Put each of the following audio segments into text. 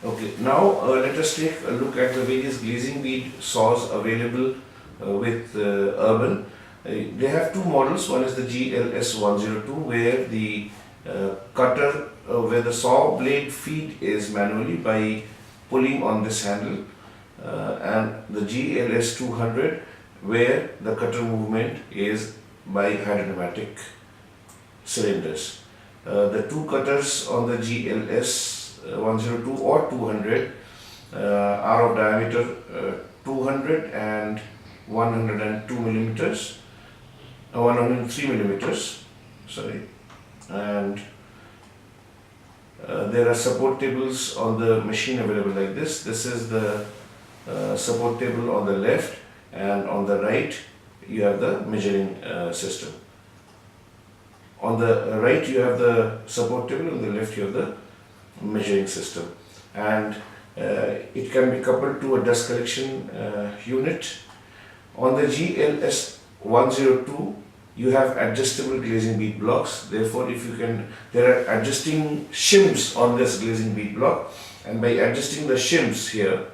Okay, now let us take a look at the various glazing bead saws available with Urban. They have two models. One is the GLS 102, where the where the saw blade feed is manually by pulling on this handle, and the GLS 200, where the cutter movement is by hydropneumatic cylinders. The two cutters on the GLS 102 or 200 are of diameter 200 and 102 millimeters, 103 millimeters, sorry, and there are support tables on the machine available like this. This is the support table on the left, and on the right you have the measuring system. On the right you have the support table, on the left you have the measuring system, and it can be coupled to a dust collection unit. On the GLS 102 you have adjustable glazing bead blocks. Therefore, there are adjusting shims on this glazing bead block, and by adjusting the shims here,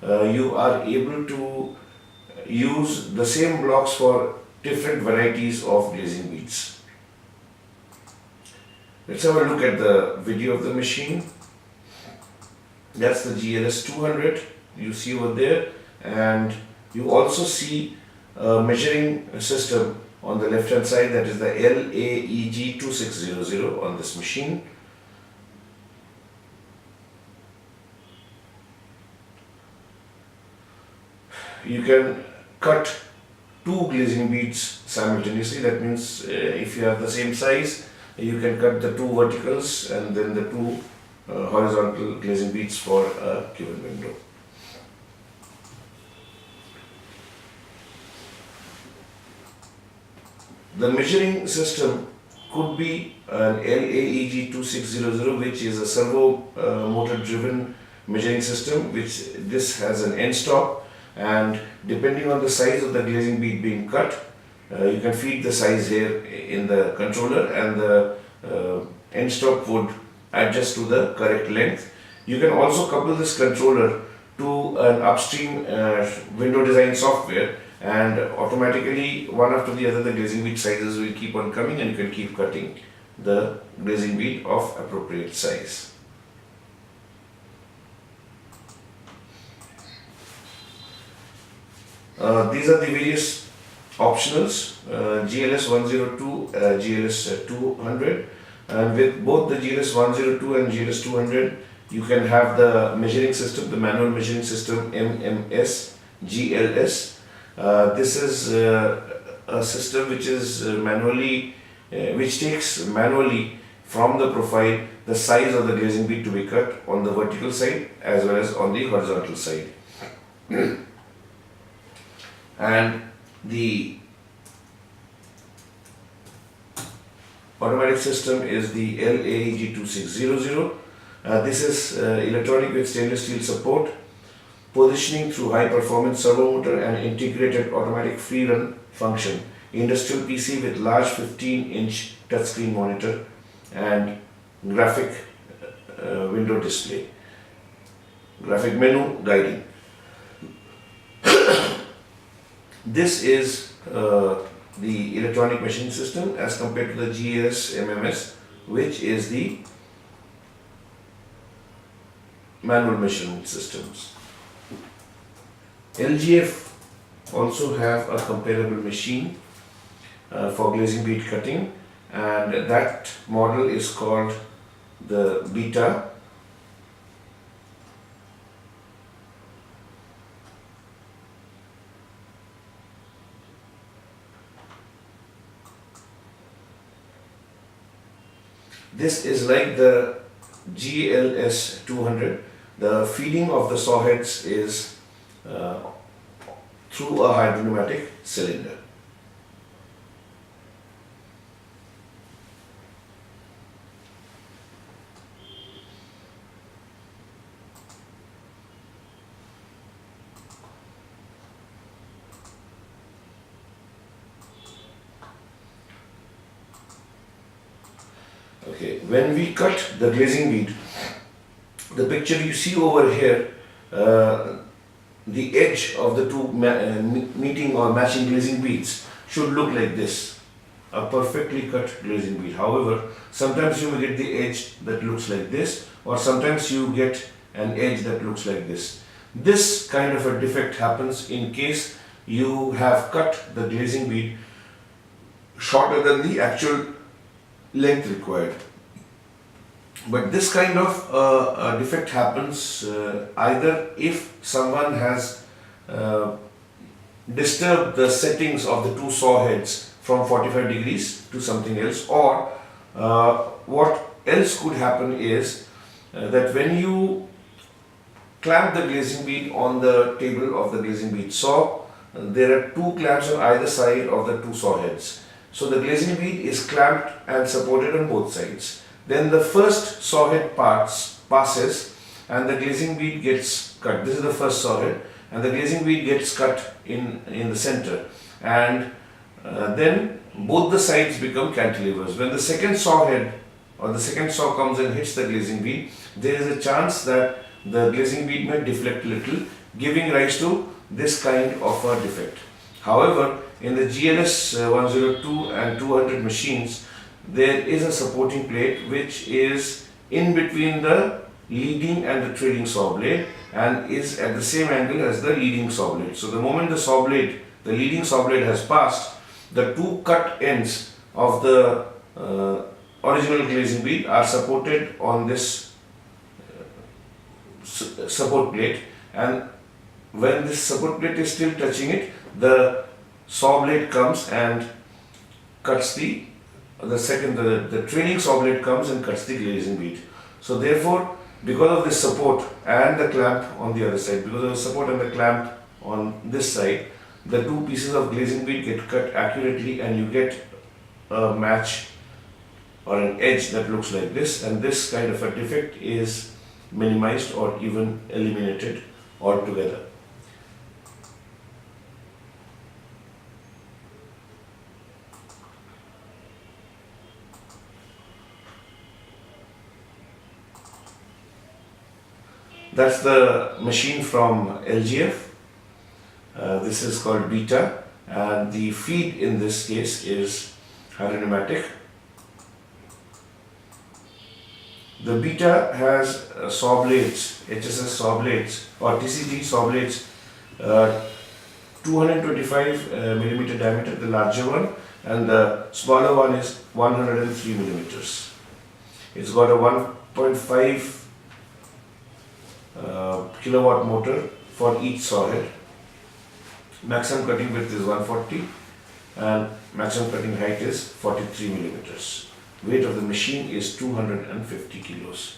you are able to use the same blocks for different varieties of glazing beads. Let's have a look at the video of the machine. That's the GLS 200 you see over there, and you also see a measuring system on the left hand side, that is the LAEG 2600 on this machine. You can cut two glazing beads simultaneously. That means if you have the same size, you can cut the two verticals and then the two horizontal glazing beads for a given window. The measuring system could be an LAEG 2600, which is a servo motor driven measuring system, which this has an end stop, and depending on the size of the glazing bead being cut, you can feed the size here in the controller, and the end stop would adjust to the correct length. You can also couple this controller to an upstream window design software, and automatically one after the other the glazing bead sizes will keep on coming, and you can keep cutting the glazing bead of appropriate size. These are the various optionals, GLS 102, GLS 200, and with both the GLS 102 and GLS 200 you can have the measuring system, the manual measuring system MMS GLS. This is a system which is which takes manually from the profile the size of the glazing bead to be cut on the vertical side as well as on the horizontal side. And the automatic system is the LAEG 2600. This is electronic with stainless steel support, positioning through high performance servo motor and integrated automatic free run function, industrial PC with large 15-inch touchscreen monitor and graphic window display, graphic menu guiding. This is the electronic machine system as compared to the GLS MMS, which is the manual measurement systems. LGF also have a comparable machine for glazing bead cutting, and that model is called the Beta. This is like the GLS 200. The feeding of the saw heads is through a hydropneumatic cylinder. Okay, when we cut the glazing bead, The picture you see over here, the edge of the two meeting or matching glazing beads should look like this, a perfectly cut glazing bead. However, sometimes you may get the edge that looks like this, or sometimes you get an edge that looks like this. This kind of a defect happens in case you have cut the glazing bead shorter than the actual length required. But this kind of defect happens either if someone has disturbed the settings of the two saw heads from 45 degrees to something else, or what else could happen is that when you clamp the glazing bead on the table of the glazing bead saw, there are two clamps on either side of the two saw heads. So the glazing bead is clamped and supported on both sides. Then the first saw head passes and the glazing bead gets cut. This is the first saw head, and the glazing bead gets cut in the center, and then both the sides become cantilevers. When the second saw head or the second saw comes and hits the glazing bead, there is a chance that the glazing bead may deflect a little, giving rise to this kind of a defect. However, in the GLS 102 and 200 machines, there is a supporting plate which is in between the leading and the trailing saw blade and is at the same angle as the leading saw blade. So the moment the leading saw blade has passed, the two cut ends of the original glazing bead are supported on this support plate, and when this support plate is still touching it, the saw blade comes and cuts the trailing saw blade comes and cuts the glazing bead. So therefore, because of this support and the clamp on the other side, because of the support and the clamp on this side, the two pieces of glazing bead get cut accurately and you get a match or an edge that looks like this, and this kind of a defect is minimized or even eliminated altogether. That's the machine from LGF. This is called Beta, and the feed in this case is Hyro-Pneumatic. The Beta has saw blades, HSS saw blades or TCT saw blades, 225 millimeter diameter, the larger one, and the smaller one is 103 millimeters. It's got a 1.5 kilowatt motor for each saw head. Maximum cutting width is 140 and maximum cutting height is 43 millimeters. Weight of the machine is 250 kilos.